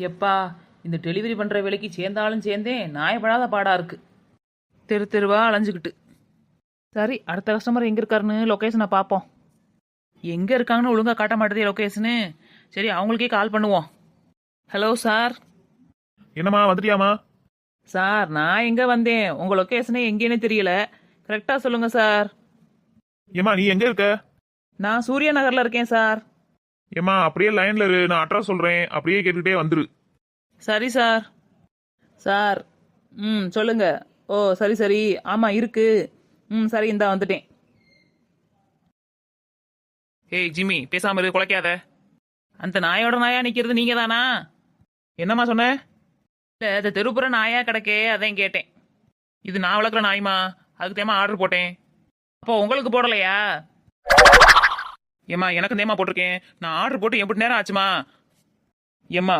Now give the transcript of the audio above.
எப்பா இந்த டெலிவரி பண்ணுற வேலைக்கு சேர்ந்தாலும் சேர்ந்தேன் நாயப்படாத பாடா இருக்கு. தெரு தெருவா அலைஞ்சுக்கிட்டு. சரி, அடுத்த கஸ்டமர் எங்கே இருக்காருன்னு லொக்கேஷனை பார்ப்போம். எங்கே இருக்காங்கன்னு ஒழுங்காக காட்ட மாட்டேதே லொக்கேஷனு. சரி, அவங்களுக்கே கால் பண்ணுவோம். Hello sir. என்னம்மா வந்துட்டியாமா? சார், நான் எங்கே வந்தேன், உங்கள் லொக்கேஷனே எங்கேன்னு தெரியல. கரெக்டாக சொல்லுங்கள் சார். ஏம்மா நீ எங்க இருக்க? நான் சூர்யா நகரில் இருக்கேன் சார். ஏம்மா அப்படியே லைன்ல இரு, நான் அட்ரஸ் சொல்றேன், அப்படியே கேட்டுக்கிட்டே வந்துரு. சரி சார். சார், சொல்லுங்க. ஓ சரி சரி, ஆமாம் இருக்கு. சரி, இந்தா வந்துட்டேன். ஏய் ஜிம்மி, பேசாம இரு, குலைக்காத. அந்த நாயோட நாயா நிற்கிறது நீங்க தானா? என்னம்மா சொன்ன? இல்லை, அது தெருப்புற நாயா கிடக்கே, அதான் கேட்டேன். இது நான் வளர்க்குற நாய்மா, அதுக்கு தேமா ஆர்டர் போட்டேன். அப்போ உங்களுக்கு போடலையா? ஏம்மா எனக்கு தேமா போட்டிருக்கேன். நான் ஆர்டர் போட்டு எப்படி நேரம் ஆச்சுமா? ஏம்மா